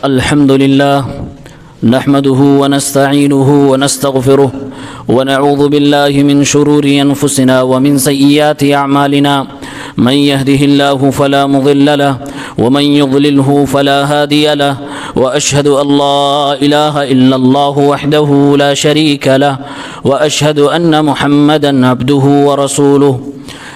الحمد لله نحمده ونستعينه ونستغفره ونعوذ بالله من شرور أنفسنا ومن سيئات أعمالنا من يهده الله فلا مضل له ومن يضلله فلا هادي له وأشهد أن لا إله إلا الله وحده لا شريك له وأشهد أن محمدا عبده ورسوله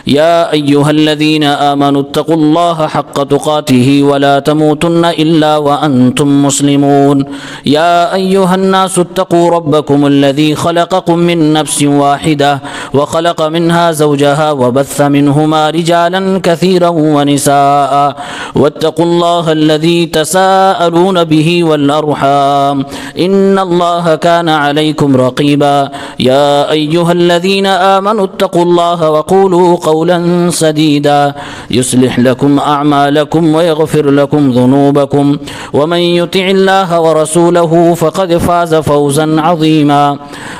يا أيها الذين آمنوا اتقوا الله حق تقاته ولا تموتن إلا وأنتم مسلمون يا أيها الناس اتقوا ربكم الذي خلقكم من نفس واحدة وخلق منها زوجها وبث منهما رجالا كثيرا ونساء واتقوا الله الذي تساءلون به والأرحام إن الله كان عليكم رقيبا يا أيها الذين آمنوا اتقوا الله وقولوا قولا سديدا يصلح لكم أعمالكم ويغفر لكم ذنوبكم ومن يطع الله ورسوله فقد فاز فوزا عظيما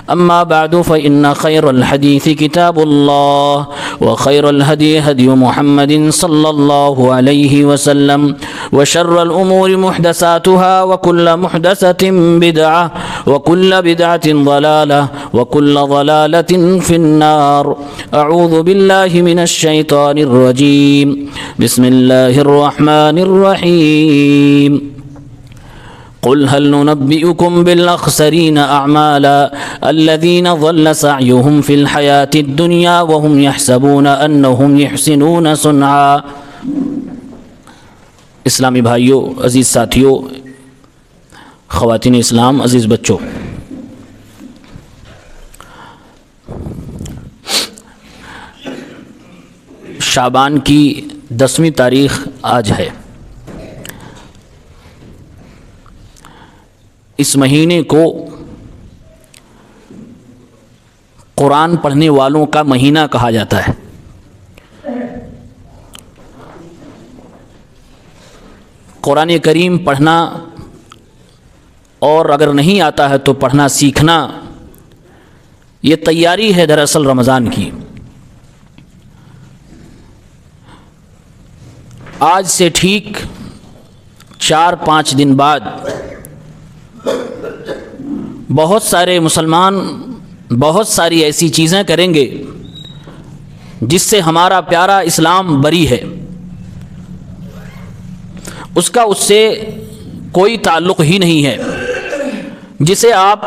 أما بعد فإن خير الحديث كتاب الله وخير الهدي هدي محمد صلى الله عليه وسلم وشر الأمور محدثاتها وكل محدثة بدعة وكل بدعة ضلالة وكل ضلالة في النار أعوذ بالله من الشيطان الرجيم بسم الله الرحمن الرحيم قل هل ننبئكم بالأخسرين أعمالا الذين ضل سعيهم في الحياة الدنيا وهم يحسبون أنهم يحسنون صنعا. اسلامی بھائیوں، عزیز ساتھیوں، خواتین اسلام، عزیز بچوں، شعبان کی 10ویں تاریخ آج ہے. اس مہینے کو قرآن پڑھنے والوں کا مہینہ کہا جاتا ہے. قرآن کریم پڑھنا اور اگر نہیں آتا ہے تو پڑھنا سیکھنا، یہ تیاری ہے دراصل رمضان کی. آج سے ٹھیک 4-5 دن بعد بہت سارے مسلمان بہت ساری ایسی چیزیں کریں گے جس سے ہمارا پیارا اسلام بری ہے، اس کا اس سے کوئی تعلق ہی نہیں ہے، جسے آپ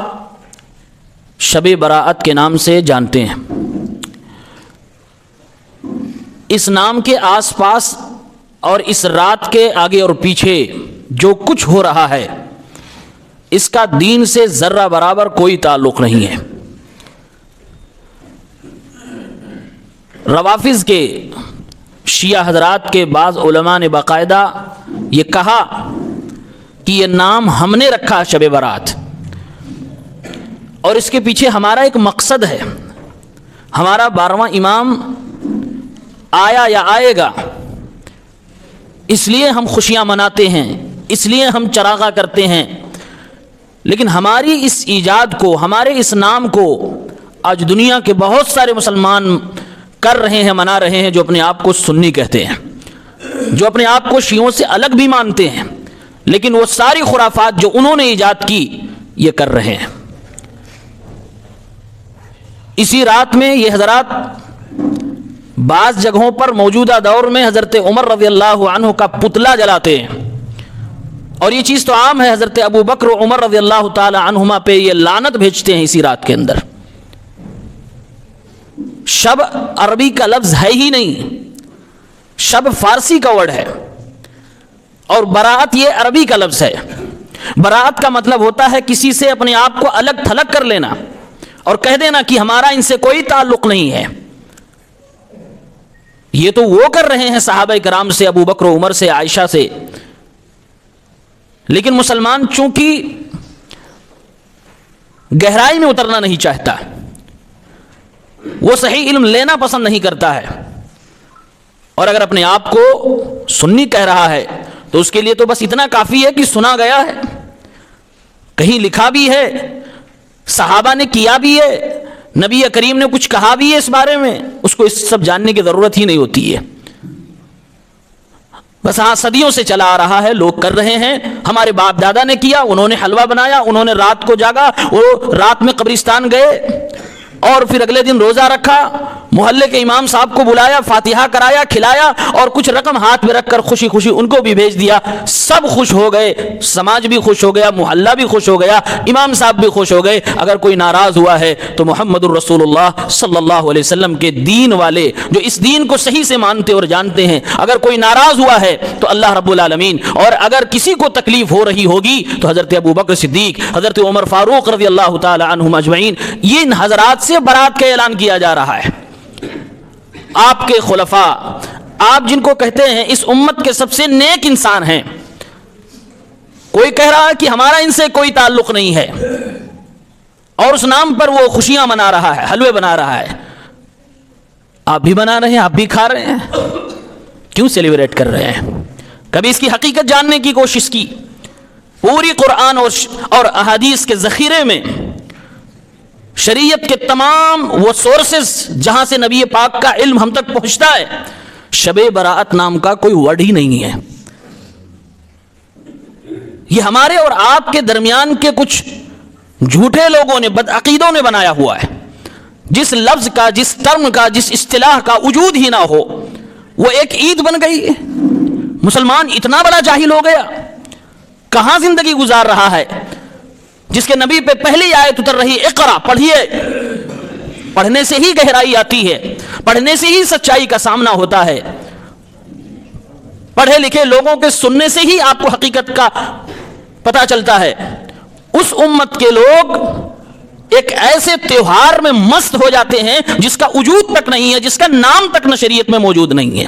شب براءت کے نام سے جانتے ہیں. اس نام کے آس پاس اور اس رات کے آگے اور پیچھے جو کچھ ہو رہا ہے، اس کا دین سے ذرہ برابر کوئی تعلق نہیں ہے. روافض کے شیعہ حضرات کے بعض علماء نے باقاعدہ یہ کہا کہ یہ نام ہم نے رکھا شب برات، اور اس کے پیچھے ہمارا ایک مقصد ہے. ہمارا 12واں امام آیا یا آئے گا، اس لیے ہم خوشیاں مناتے ہیں، اس لیے ہم چراغاں کرتے ہیں. لیکن ہماری اس ایجاد کو، ہمارے اس نام کو آج دنیا کے بہت سارے مسلمان کر رہے ہیں، منا رہے ہیں، جو اپنے آپ کو سنی کہتے ہیں، جو اپنے آپ کو شیعوں سے الگ بھی مانتے ہیں، لیکن وہ ساری خرافات جو انہوں نے ایجاد کی یہ کر رہے ہیں. اسی رات میں یہ حضرات بعض جگہوں پر موجودہ دور میں حضرت عمر رضی اللہ عنہ کا پتلا جلاتے ہیں، اور یہ چیز تو عام ہے. حضرت ابو بکر و عمر رضی اللہ تعالی عنہما پہ یہ لعنت بھیجتے ہیں اسی رات کے اندر. شب عربی کا لفظ ہے ہی نہیں، شب فارسی کا ورڈ ہے، اور براءت یہ عربی کا لفظ ہے. براءت کا مطلب ہوتا ہے کسی سے اپنے آپ کو الگ تھلگ کر لینا اور کہہ دینا کہ ہمارا ان سے کوئی تعلق نہیں ہے. یہ تو وہ کر رہے ہیں صحابہ کرام سے، ابو بکر و عمر سے، عائشہ سے. لیکن مسلمان چونکہ گہرائی میں اترنا نہیں چاہتا، وہ صحیح علم لینا پسند نہیں کرتا ہے، اور اگر اپنے آپ کو سنی کہہ رہا ہے تو اس کے لیے تو بس اتنا کافی ہے کہ سنا گیا ہے، کہیں لکھا بھی ہے، صحابہ نے کیا بھی ہے، نبی کریم نے کچھ کہا بھی ہے اس بارے میں، اس کو اس سب جاننے کی ضرورت ہی نہیں ہوتی ہے. بس ہاں صدیوں سے چلا آ رہا ہے، لوگ کر رہے ہیں، ہمارے باپ دادا نے کیا، انہوں نے حلوہ بنایا، انہوں نے رات کو جاگا، وہ رات میں قبرستان گئے اور پھر اگلے دن روزہ رکھا، محلے کے امام صاحب کو بلایا، فاتحہ کرایا، کھلایا اور کچھ رقم ہاتھ میں رکھ کر خوشی خوشی ان کو بھی بھیج دیا، سب خوش ہو گئے، سماج بھی خوش ہو گیا، محلہ بھی خوش ہو گیا، امام صاحب بھی خوش ہو گئے۔ اگر کوئی ناراض ہوا ہے تو محمد الرسول اللہ صلی اللہ علیہ وسلم کے دین والے جو اس دین کو صحیح سے مانتے اور جانتے ہیں، اگر کوئی ناراض ہوا ہے تو اللہ رب العالمین، اور اگر کسی کو تکلیف ہو رہی ہوگی تو حضرت ابوبکر صدیق، حضرت عمر فاروق رضی اللہ تعالی عنہم اجمعین، یہ ان حضرات سے برات کا اعلان کیا جا رہا ہے۔ آپ کے خلفاء، آپ جن کو کہتے ہیں اس امت کے سب سے نیک انسان ہیں، کوئی کہہ رہا ہے کہ ہمارا ان سے کوئی تعلق نہیں ہے اور اس نام پر وہ خوشیاں منا رہا ہے، حلوے بنا رہا ہے، آپ بھی بنا رہے ہیں، آپ بھی کھا رہے ہیں، کیوں سیلیبریٹ کر رہے ہیں؟ کبھی اس کی حقیقت جاننے کی کوشش کی؟ پوری قرآن اور احادیث کے ذخیرے میں شریعت کے تمام وہ سورسز جہاں سے نبی پاک کا علم ہم تک پہنچتا ہے، شب براءت نام کا کوئی ورڈ ہی نہیں ہے۔ یہ ہمارے اور آپ کے درمیان کے کچھ جھوٹے لوگوں نے، بدعقیدوں نے بنایا ہوا ہے۔ جس لفظ کا، جس ٹرم کا، جس اصطلاح کا وجود ہی نہ ہو، وہ ایک عید بن گئی۔ مسلمان اتنا بڑا جاہل ہو گیا، کہاں زندگی گزار رہا ہے جس کے نبی پہ پہلی آیت اتر رہی، اقرا، پڑھیے۔ پڑھنے سے ہی گہرائی آتی ہے، پڑھنے سے ہی سچائی کا سامنا ہوتا ہے، پڑھے لکھے لوگوں کے سننے سے ہی آپ کو حقیقت کا پتہ چلتا ہے۔ اس امت کے لوگ ایک ایسے تہوار میں مست ہو جاتے ہیں جس کا وجود تک نہیں ہے، جس کا نام تک نہ شریعت میں موجود نہیں ہے۔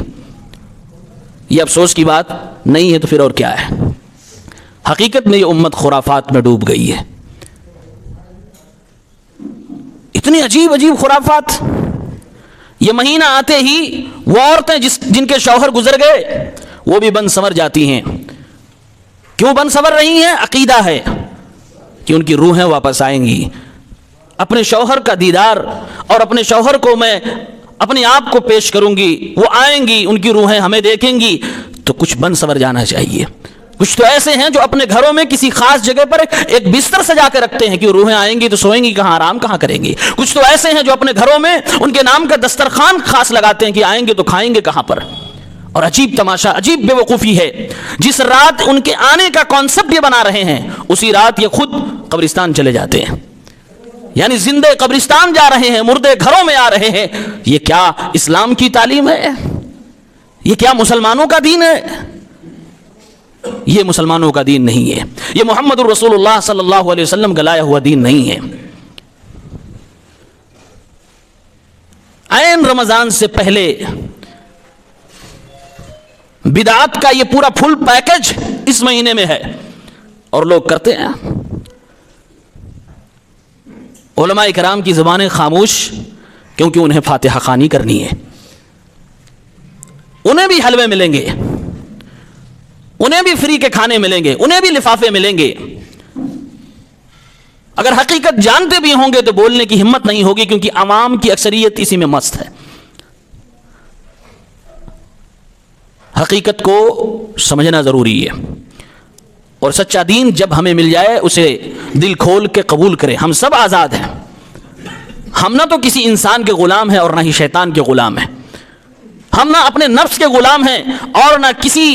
یہ افسوس کی بات نہیں ہے تو پھر اور کیا ہے؟ حقیقت میں یہ امت خرافات میں ڈوب گئی ہے۔ اتنی عجیب عجیب خرافات۔ یہ مہینہ آتے ہی وہ عورتیں جن کے شوہر گزر گئے وہ بھی بن سنور جاتی ہیں۔ کیوں بن سنور رہی ہیں؟ عقیدہ ہے کہ ان کی روحیں واپس آئیں گی، اپنے شوہر کا دیدار، اور اپنے شوہر کو میں اپنے آپ کو پیش کروں گی، وہ آئیں گی، ان کی روحیں ہمیں دیکھیں گی، تو کچھ بن سنور جانا چاہیے۔ کچھ تو ایسے ہیں جو اپنے گھروں میں کسی خاص جگہ پر ایک بستر سجا کے رکھتے ہیں کہ روحیں آئیں گی تو سوئیں گی کہاں، آرام کہاں کریں گی۔ کچھ تو ایسے ہیں جو اپنے گھروں میں ان کے نام کا دسترخوان خاص لگاتے ہیں کہ آئیں گے تو کھائیں گے کہاں پر۔ اور عجیب تماشا، عجیب بے وقوفی ہے، جس رات ان کے آنے کا کانسیپٹ یہ بنا رہے ہیں، اسی رات یہ خود قبرستان چلے جاتے ہیں، یعنی زندے قبرستان جا رہے ہیں، مردے گھروں میں آ رہے ہیں۔ یہ کیا اسلام کی تعلیم ہے؟ یہ کیا مسلمانوں کا دین ہے؟ یہ مسلمانوں کا دین نہیں ہے، یہ محمد الرسول اللہ صلی اللہ علیہ وسلم کا لایا ہوا دین نہیں ہے۔ عین رمضان سے پہلے بدعات کا یہ پورا فل پیکج اس مہینے میں ہے اور لوگ کرتے ہیں۔ علماء کرام کی زبانیں خاموش، کیونکہ انہیں فاتحہ خوانی کرنی ہے۔ انہیں بھی حلوے ملیں گے، انہیں بھی فری کے کھانے ملیں گے، انہیں بھی لفافے ملیں گے۔ اگر حقیقت جانتے بھی ہوں گے تو بولنے کی ہمت نہیں ہوگی، کیونکہ عوام کی اکثریت اسی میں مست ہے۔ حقیقت کو سمجھنا ضروری ہے، اور سچا دین جب ہمیں مل جائے اسے دل کھول کے قبول کریں۔ ہم سب آزاد ہیں، ہم نہ تو کسی انسان کے غلام ہیں اور نہ ہی شیطان کے غلام ہیں، ہم نہ اپنے نفس کے غلام ہیں اور نہ کسی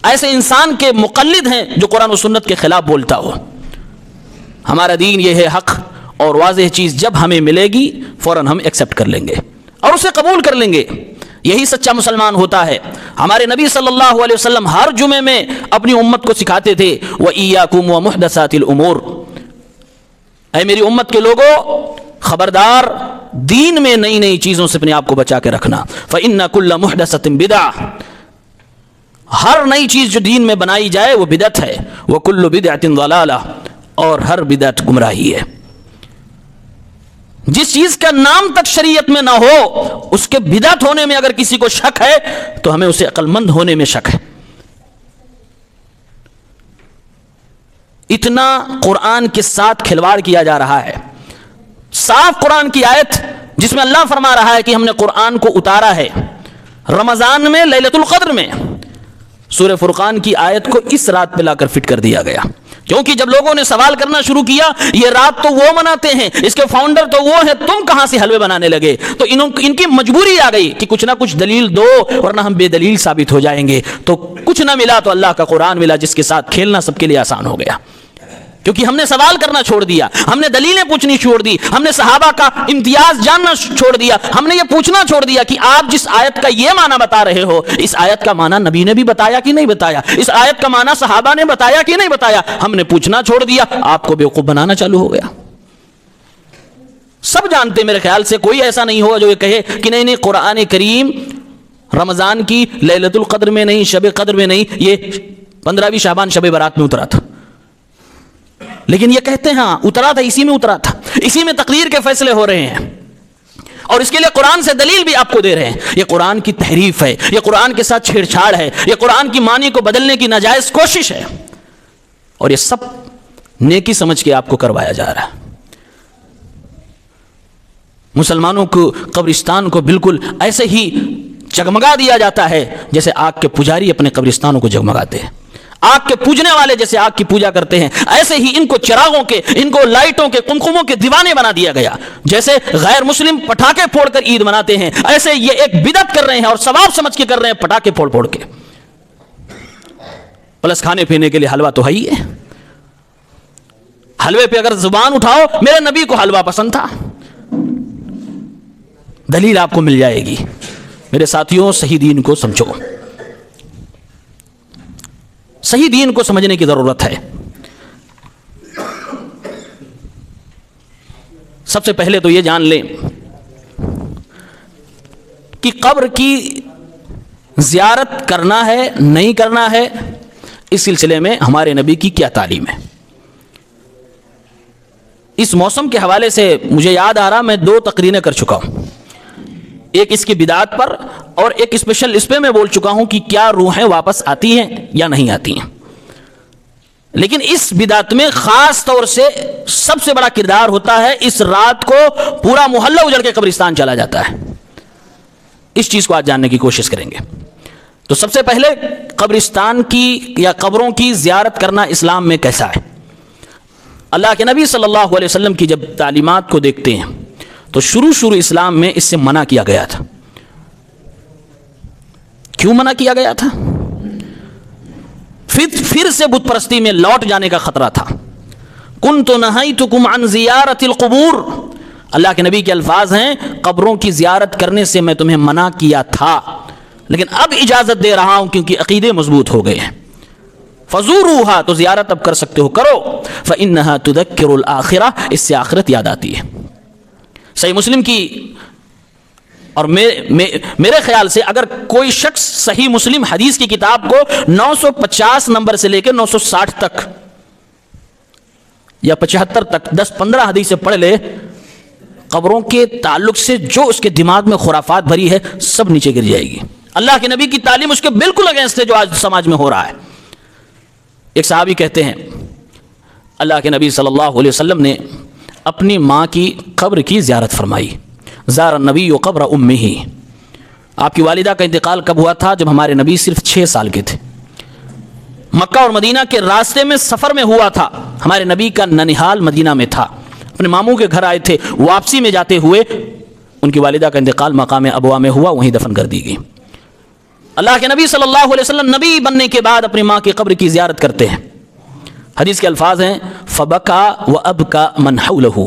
ایسے انسان کے مقلد ہیں جو قرآن و سنت کے خلاف بولتا ہو۔ ہمارا دین یہ ہے حق، اور واضح چیز جب ہمیں ملے گی فوراً ہم ایکسپٹ کر لیں گے اور اسے قبول کر لیں گے۔ یہی سچا مسلمان ہوتا ہے۔ ہمارے نبی صلی اللہ علیہ وسلم ہر جمعے میں اپنی امت کو سکھاتے تھے، وَإِيَّاكُمْ وَمُحْدَثَاتِ الْأُمُورِ، اے میری امت کے لوگوں، خبردار دین میں نئی نئی چیزوں سے اپنے آپ کو بچا کے رکھنا۔ فَإِنَّ كُلَّ مُحْدَثَةٍ بِدْعَةٍ، ہر نئی چیز جو دین میں بنائی جائے وہ بدعت ہے، وَكُلُّ بِدْعَةٍ ضَلَالَةٍ، اور ہر بدعت گمراہی ہے۔ جس چیز کا نام تک شریعت میں نہ ہو اس کے بدعت ہونے میں اگر کسی کو شک ہے تو ہمیں اسے عقل مند ہونے میں شک ہے۔ اتنا قرآن کے ساتھ کھلواڑ کیا جا رہا ہے۔ صاف قرآن کی آیت جس میں اللہ فرما رہا ہے کہ ہم نے قرآن کو اتارا ہے، رمضان میں لیلۃ القدر میں سورہ فرقان کی آیت کو اس رات پہ لا کر فٹ کر دیا گیا، کیونکہ جب لوگوں نے سوال کرنا شروع کیا یہ رات تو وہ مناتے ہیں، اس کے فاؤنڈر تو وہ ہیں، تم کہاں سے حلوے بنانے لگے؟ تو ان کی مجبوری آ گئی کہ کچھ نہ کچھ دلیل دو ورنہ ہم بے دلیل ثابت ہو جائیں گے۔ تو کچھ نہ ملا تو اللہ کا قرآن ملا، جس کے ساتھ کھیلنا سب کے لیے آسان ہو گیا، کیونکہ ہم نے سوال کرنا چھوڑ دیا، ہم نے دلیلیں پوچھنی چھوڑ دی، ہم نے صحابہ کا امتیاز جاننا چھوڑ دیا، ہم نے یہ پوچھنا چھوڑ دیا کہ آپ جس آیت کا یہ معنی بتا رہے ہو، اس آیت کا معنی نبی نے بھی بتایا کہ نہیں بتایا، اس آیت کا معنی صحابہ نے بتایا کہ نہیں بتایا۔ ہم نے پوچھنا چھوڑ دیا، آپ کو بیوقوف بنانا چالو ہو گیا۔ سب جانتے، میرے خیال سے کوئی ایسا نہیں ہوگا جو یہ کہے کہ نہیں نہیں قرآن کریم رمضان کی لیلۃ القدر میں نہیں، شب قدر میں نہیں، یہ 15ویں شعبان شب برات میں اترا تھا۔ لیکن یہ کہتے ہیں ہاں اترا تھا، اسی میں اترا تھا، اسی میں تقدیر کے فیصلے ہو رہے ہیں، اور اس کے لیے قرآن سے دلیل بھی آپ کو دے رہے ہیں۔ یہ قرآن کی تحریف ہے، یہ قرآن کے ساتھ چھیڑ چھاڑ ہے، یہ قرآن کی معنی کو بدلنے کی ناجائز کوشش ہے، اور یہ سب نیکی سمجھ کے آپ کو کروایا جا رہا ہے۔ مسلمانوں کو قبرستان کو بالکل ایسے ہی جگمگا دیا جاتا ہے جیسے آگ کے پجاری اپنے قبرستانوں کو جگمگاتے ہیں، آگ کے پوجنے والے جیسے آگ کی پوجا کرتے ہیں، ایسے ہی ان کو چراغوں کے، ان کو لائٹوں کے، قمقموں کے دیوانے بنا دیا گیا۔ جیسے غیر مسلم پٹاخے پھوڑ کر عید مناتے ہیں، ایسے یہ ایک بدعت کر رہے ہیں اور ثواب سمجھ کے کر رہے ہیں، پٹاخے پھوڑ پھوڑ کے۔ پلس کھانے پینے کے لیے حلوہ تو ہے ہی ہے، حلوے پہ اگر زبان اٹھاؤ، میرے نبی کو حلوہ پسند تھا، دلیل آپ کو مل جائے گی۔ میرے ساتھیوں، صحیح دین کو سمجھو، صحیح دین کو سمجھنے کی ضرورت ہے۔ سب سے پہلے تو یہ جان لیں کہ قبر کی زیارت کرنا ہے نہیں کرنا ہے، اس سلسلے میں ہمارے نبی کی کیا تعلیم ہے۔ اس موسم کے حوالے سے مجھے یاد آ رہا، میں 2 تقریریں کر چکا ہوں، ایک اس کی بدعات پر اور ایک اسپیشل اس پہ میں بول چکا ہوں کہ کیا روحیں واپس آتی ہیں یا نہیں آتی ہیں۔ لیکن اس بدعت میں خاص طور سے سب سے بڑا کردار ہوتا ہے، اس رات کو پورا محلہ اجڑ کے قبرستان چلا جاتا ہے۔ اس چیز کو آج جاننے کی کوشش کریں گے۔ تو سب سے پہلے قبرستان کی یا قبروں کی زیارت کرنا اسلام میں کیسا ہے؟ اللہ کے نبی صلی اللہ علیہ وسلم کی جب تعلیمات کو دیکھتے ہیں تو شروع اسلام میں اس سے منع کیا گیا تھا۔ کیوں منع کیا گیا تھا؟ پھر سے بت پرستی میں لوٹ جانے کا خطرہ تھا۔ کنت نہیتکم عن زیارت القبور، اللہ کے نبی کے الفاظ ہیں، قبروں کی زیارت کرنے سے میں تمہیں منع کیا تھا، لیکن اب اجازت دے رہا ہوں کیونکہ عقیدے مضبوط ہو گئے ہیں۔ فزوروها، تو زیارت اب کر سکتے ہو، کرو۔ فإنها تذکر الآخرہ، اس سے آخرت یاد آتی ہے۔ صحیح مسلم کی، اور میرے خیال سے اگر کوئی شخص صحیح مسلم حدیث کی کتاب کو 950 نمبر سے لے کے 960 تک یا 75 تک 10-15 حدیثیں پڑھ لے، قبروں کے تعلق سے جو اس کے دماغ میں خرافات بھری ہے سب نیچے گر جائے گی۔ اللہ کے نبی کی تعلیم اس کے بالکل اگینسٹ ہے جو آج سماج میں ہو رہا ہے۔ ایک صحابی کہتے ہیں اللہ کے نبی صلی اللہ علیہ وسلم نے اپنی ماں کی قبر کی زیارت فرمائی۔ زار النبی قبر امہ، آپ کی والدہ کا انتقال کب ہوا تھا؟ جب ہمارے نبی صرف 6 سال کے تھے، مکہ اور مدینہ کے راستے میں سفر میں ہوا تھا، ہمارے نبی کا ننہال مدینہ میں تھا، اپنے ماموں کے گھر آئے تھے، واپسی میں جاتے ہوئے ان کی والدہ کا انتقال مقام ابوا میں ہوا، وہیں دفن کر دی گئی۔ اللہ کے نبی صلی اللہ علیہ وسلم نبی بننے کے بعد اپنی ماں کی قبر کی زیارت کرتے ہیں۔ حدیث کے الفاظ ہیں فبکا وابکا من حولہ،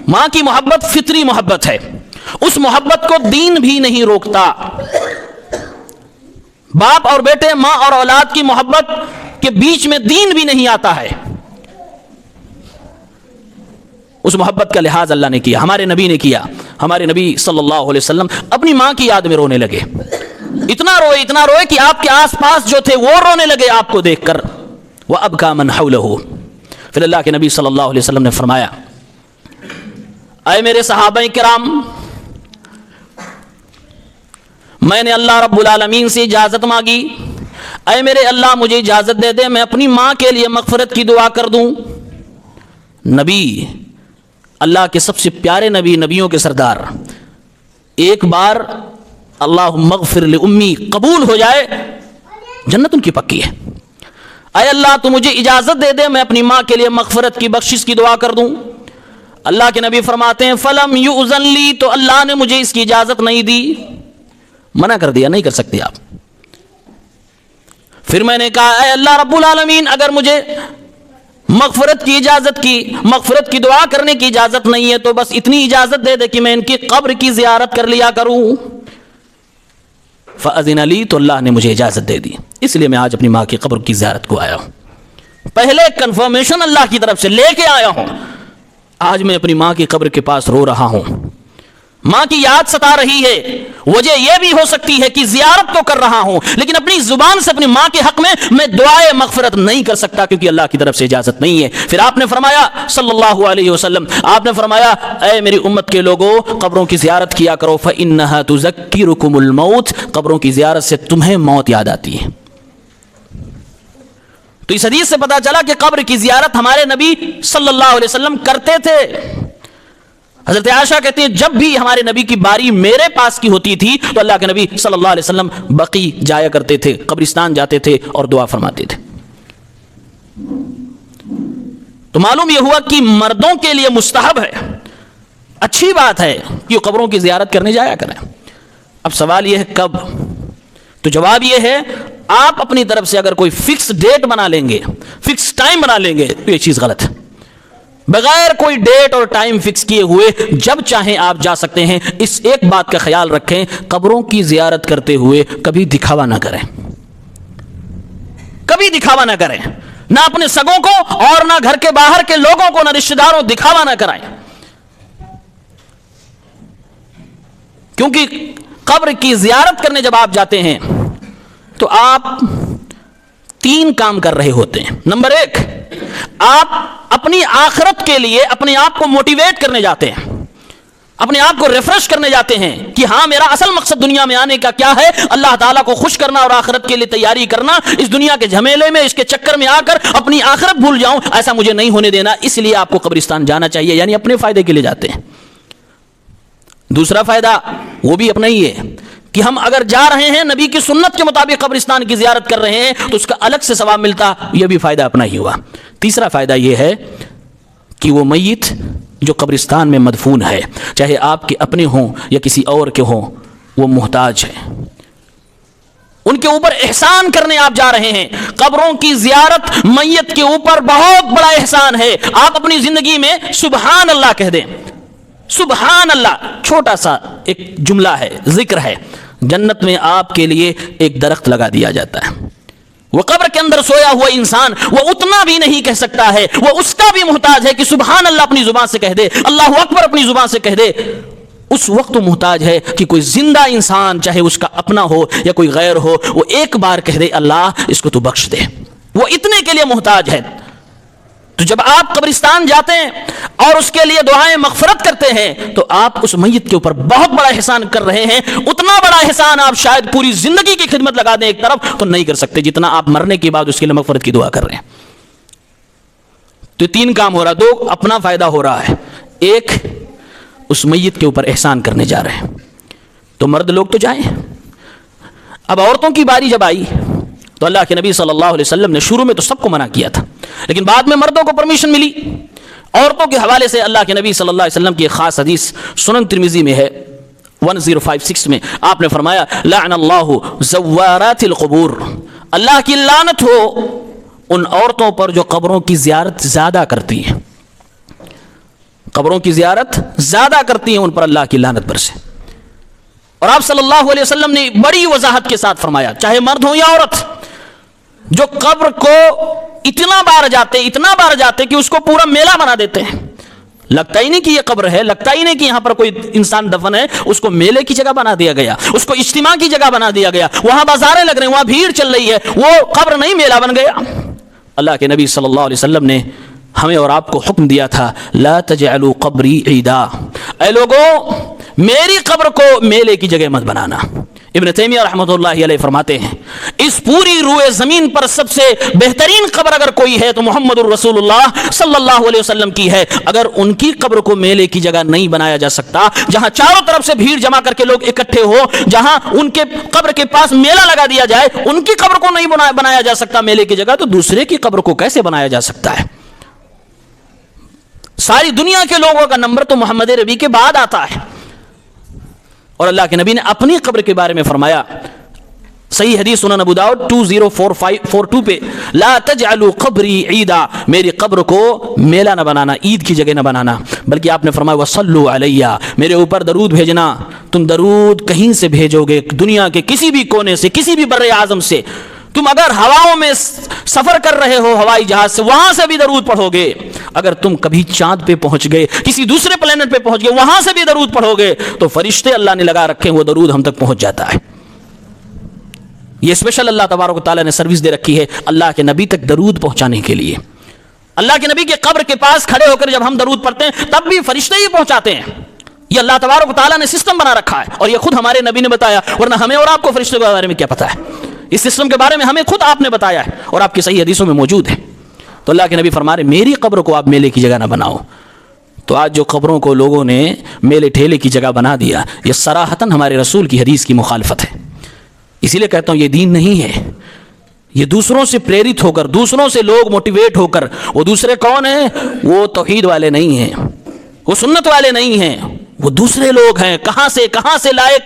ماں کی محبت فطری محبت ہے، اس محبت کو دین بھی نہیں روکتا۔ باپ اور بیٹے، ماں اور اولاد کی محبت کے بیچ میں دین بھی نہیں آتا ہے، اس محبت کا لحاظ اللہ نے کیا، ہمارے نبی نے کیا۔ ہمارے نبی صلی اللہ علیہ وسلم اپنی ماں کی یاد میں رونے لگے، اتنا روئے کہ آپ کے آس پاس جو تھے وہ رونے لگے آپ کو دیکھ کر۔ وَأَبْكَى مَنْ حَوْلَهُ، پھر اللہ کے نبی صلی اللہ علیہ وسلم نے فرمایا اے میرے صحابہ کرام، میں نے اللہ رب العالمین سے اجازت مانگی، اے میرے اللہ مجھے اجازت دے دے میں اپنی ماں کے لیے مغفرت کی دعا کر دوں۔ نبی، اللہ کے سب سے پیارے نبی، نبیوں کے سردار، ایک بار اللہم اغفر لأمی قبول ہو جائے جنت ان کی پکی ہے. اے اللہ تو مجھے اجازت دے دے میں اپنی ماں کے لیے مغفرت کی بخشش کی دعا کر دوں. اللہ کے نبی فرماتے ہیں فلم یؤذن لی، تو اللہ نے مجھے اس کی اجازت نہیں دی، منع کر دیا، نہیں کر سکتے آپ. پھر میں نے کہا اے اللہ رب العالمین اگر مجھے مغفرت کی اجازت کی، مغفرت کی دعا کرنے کی اجازت نہیں ہے تو بس اتنی اجازت دے دے کہ میں ان کی قبر کی زیارت کر لیا کروں. فأذن لی، تو اللہ نے مجھے اجازت دے دی، اس لیے میں آج اپنی ماں کی قبر کی زیارت کو آیا ہوں. پہلے کنفرمیشن اللہ کی طرف سے لے کے آیا ہوں. آج میں اپنی ماں کی قبر کے پاس رو رہا ہوں، ماں کی یاد ستا رہی ہے. وجہ یہ بھی ہو سکتی ہے کہ زیارت تو کر رہا ہوں لیکن اپنی زبان سے اپنی ماں کے حق میں دعائے مغفرت نہیں کر سکتا کیونکہ اللہ کی طرف سے اجازت نہیں ہے. پھر آپ نے فرمایا صلی اللہ علیہ وسلم، آپ نے فرمایا اے میری امت کے لوگوں قبروں کی زیارت کیا کرو فإنها تذکرکم الموت، قبروں کی زیارت سے تمہیں موت یاد آتی ہے. تو اس حدیث سے پتا چلا کہ قبر کی زیارت ہمارے نبی صلی اللہ علیہ وسلم کرتے تھے. حضرت عائشہ کہتے ہیں جب بھی ہمارے نبی کی باری میرے پاس کی ہوتی تھی تو اللہ کے نبی صلی اللہ علیہ وسلم بقی جایا کرتے تھے، قبرستان جاتے تھے اور دعا فرماتے تھے. تو معلوم یہ ہوا کہ مردوں کے لیے مستحب ہے، اچھی بات ہے کہ قبروں کی زیارت کرنے جایا کریں. اب سوال یہ ہے کب؟ تو جواب یہ ہے آپ اپنی طرف سے اگر کوئی فکس ڈیٹ بنا لیں گے، فکس ٹائم بنا لیں گے تو یہ چیز غلط ہے. بغیر کوئی ڈیٹ اور ٹائم فکس کیے ہوئے جب چاہیں آپ جا سکتے ہیں. اس ایک بات کا خیال رکھیں قبروں کی زیارت کرتے ہوئے کبھی دکھاوا نہ کریں، کبھی دکھاوا نہ کریں، نہ اپنے سگوں کو اور نہ گھر کے باہر کے لوگوں کو، نہ رشتہ داروں دکھاوا نہ کرائیں. کیونکہ قبر کی زیارت کرنے جب آپ جاتے ہیں تو آپ 3 کام کر رہے ہوتے ہیں. نمبر 1، آپ اپنی آخرت کے لیے اپنے آپ کو موٹیویٹ کرنے جاتے ہیں، اپنے آپ کو ریفریش کرنے جاتے ہیں کہ ہاں میرا اصل مقصد دنیا میں آنے کا کیا ہے، اللہ تعالیٰ کو خوش کرنا اور آخرت کے لیے تیاری کرنا. اس دنیا کے جھمیلے میں، اس کے چکر میں آ کر اپنی آخرت بھول جاؤں، ایسا مجھے نہیں ہونے دینا. اس لیے آپ کو قبرستان جانا چاہیے، یعنی اپنے فائدے کے لیے جاتے ہیں. دوسرا فائدہ وہ بھی اپنا ہی ہے کہ ہم اگر جا رہے ہیں نبی کی سنت کے مطابق قبرستان کی زیارت کر رہے ہیں تو اس کا الگ سے ثواب ملتا، یہ بھی فائدہ اپنا ہی ہوا. تیسرا فائدہ یہ ہے کہ وہ میت جو قبرستان میں مدفون ہے، چاہے آپ کے اپنے ہوں یا کسی اور کے ہوں، وہ محتاج ہے. ان کے اوپر احسان کرنے آپ جا رہے ہیں. قبروں کی زیارت میت کے اوپر بہت بڑا احسان ہے. آپ اپنی زندگی میں سبحان اللہ کہہ دیں، سبحان اللہ، چھوٹا سا ایک جملہ ہے، ذکر ہے، جنت میں آپ کے لیے ایک درخت لگا دیا جاتا ہے. وہ قبر کے اندر سویا ہوا انسان وہ اتنا بھی نہیں کہہ سکتا ہے، وہ اس کا بھی محتاج ہے کہ سبحان اللہ اپنی زبان سے کہہ دے، اللہ اکبر اپنی زبان سے کہہ دے. اس وقت محتاج ہے کہ کوئی زندہ انسان، چاہے اس کا اپنا ہو یا کوئی غیر ہو، وہ ایک بار کہہ دے اللہ اس کو تو بخش دے. وہ اتنے کے لیے محتاج ہے. تو جب آپ قبرستان جاتے ہیں اور اس کے لیے دعائیں مغفرت کرتے ہیں تو آپ اس میت کے اوپر بہت بڑا احسان کر رہے ہیں. اتنا بڑا احسان آپ شاید پوری زندگی کی خدمت لگا دیں ایک طرف تو نہیں کر سکتے جتنا آپ مرنے کے بعد اس کے لیے مغفرت کی دعا کر رہے ہیں. تو 3 کام ہو رہا، 2 اپنا فائدہ ہو رہا ہے، 1 اس میت کے اوپر احسان کرنے جا رہے ہیں. تو مرد لوگ تو جائیں. اب عورتوں کی باری جب آئی تو اللہ کے نبی صلی اللہ علیہ وسلم نے شروع میں تو سب کو منع کیا تھا، لیکن بعد میں مردوں کو پرمیشن ملی. عورتوں کے حوالے سے اللہ کے نبی صلی اللہ علیہ وسلم کی ایک خاص حدیث سنن ترمذی میں ہے 1056 میں آپ نے فرمایا لعن اللہ زوارات القبور، اللہ کی لعنت ہو ان عورتوں پر جو قبروں کی زیارت زیادہ کرتی ہیں، قبروں کی زیارت زیادہ کرتی ہیں، ان پر اللہ کی لعنت برسے. اور آپ صلی اللہ علیہ وسلم نے بڑی وضاحت کے ساتھ فرمایا چاہے مرد ہو یا عورت، جو قبر کو اتنا بار جاتے کہ اس کو پورا میلہ بنا دیتے ہیں. لگتا ہی نہیں کہ یہ قبر ہے، لگتا ہی نہیں کہ یہاں پر کوئی انسان دفن ہے، اس کو میلے کی جگہ بنا دیا گیا، اس کو اجتماع کی جگہ بنا دیا گیا، وہاں بازاریں لگ رہے ہیں، وہاں بھیڑ چل رہی ہے، وہ قبر نہیں میلہ بن گیا. اللہ کے نبی صلی اللہ علیہ وسلم نے ہمیں اور آپ کو حکم دیا تھا لا تجعلوا قبری عیدا، اے لوگوں میری قبر کو میلے کی جگہ مت بنانا. ابن تیمیہ رحمۃ اللہ علیہ فرماتے ہیں اس پوری روئے زمین پر سب سے بہترین قبر اگر کوئی ہے تو محمد الرسول اللہ صلی اللہ علیہ وسلم کی ہے. اگر ان کی قبر کو میلے کی جگہ نہیں بنایا جا سکتا, جہاں چاروں طرف سے بھیڑ جمع کر کے لوگ اکٹھے ہو, جہاں ان کے قبر کے پاس میلہ لگا دیا جائے, ان کی قبر کو نہیں بنایا جا سکتا میلے کی جگہ, تو دوسرے کی قبر کو کیسے بنایا جا سکتا ہے؟ ساری دنیا کے لوگوں کا نمبر تو محمد ربی کے بعد آتا ہے. اور اللہ کے نبی نے اپنی قبر کے بارے میں فرمایا, صحیح حدیث سنن ابو داؤد 20542 پہ, لا تجعلوا قبری عیدا, میری قبر کو میلہ نہ بنانا, عید کی جگہ نہ بنانا, بلکہ آپ نے فرمایا وصلوا علیہ, میرے اوپر درود بھیجنا. تم درود کہیں سے بھیجو گے, دنیا کے کسی بھی کونے سے, کسی بھی بر اعظم سے. تم اگر ہواؤں میں سفر کر رہے ہو ہوائی جہاز سے, وہاں سے بھی درود پڑھو گے. اگر تم کبھی چاند پہ پہنچ گئے, کسی دوسرے پلینٹ پہ پہنچ گئے, وہاں سے بھی درود پڑھو گے, تو فرشتے اللہ نے لگا رکھے, وہ درود ہم تک پہنچ جاتا ہے. یہ اسپیشل اللہ تبارک و تعالیٰ نے سروس دے رکھی ہے اللہ کے نبی تک درود پہنچانے کے لیے. اللہ کے نبی کے قبر کے پاس کھڑے ہو کر جب ہم درود پڑھتے ہیں تب بھی فرشتے ہی پہنچاتے ہیں. یہ اللہ تبارک و تعالیٰ نے سسٹم بنا رکھا ہے, اور یہ خود ہمارے نبی نے بتایا, ورنہ ہمیں اور آپ کو فرشتوں کے بارے میں کیا پتا ہے؟ اس سسٹم کے بارے میں ہمیں خود آپ نے بتایا ہے, اور آپ کی صحیح حدیثوں میں موجود ہے. تو اللہ کے نبی فرما رہے میری قبر کو آپ میلے کی جگہ نہ بناؤ. تو آج جو قبروں کو لوگوں نے میلے ٹھیلے کی جگہ بنا دیا, یہ صراحتاً ہمارے رسول کی حدیث کی مخالفت ہے. اسی لیے کہتا ہوں یہ دین نہیں ہے, یہ دوسروں سے پریرت ہو کر, دوسروں سے لوگ موٹیویٹ ہو کر. وہ دوسرے کون ہیں؟ وہ توحید والے نہیں ہیں, وہ سنت والے نہیں ہیں, وہ دوسرے لوگ ہیں. کہاں سے لائے,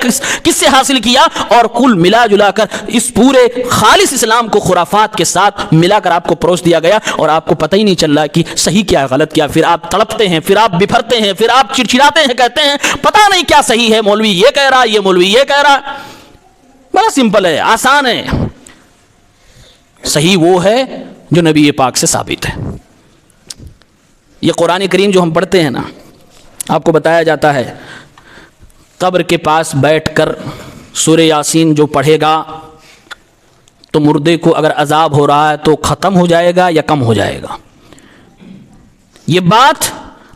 کس سے حاصل کیا, اور کل ملا جلا کر اس پورے خالص اسلام کو خرافات کے ساتھ ملا کر آپ کو پروس دیا گیا, اور آپ کو پتہ ہی نہیں چل رہا کہ صحیح کیا غلط کیا. پھر آپ تڑپتے ہیں, پھر آپ بفرتے ہیں, پھر آپ چڑچڑاتے ہیں, کہتے ہیں پتہ نہیں کیا صحیح ہے, مولوی یہ کہہ رہا, یہ مولوی یہ کہہ رہا. بڑا سمپل ہے, آسان ہے. صحیح وہ ہے جو نبی پاک سے ثابت ہے. یہ قرآن کریم جو ہم پڑھتے ہیں نا, آپ کو بتایا جاتا ہے قبر کے پاس بیٹھ کر سورہ یاسین جو پڑھے گا تو مردے کو اگر عذاب ہو رہا ہے تو ختم ہو جائے گا یا کم ہو جائے گا. یہ بات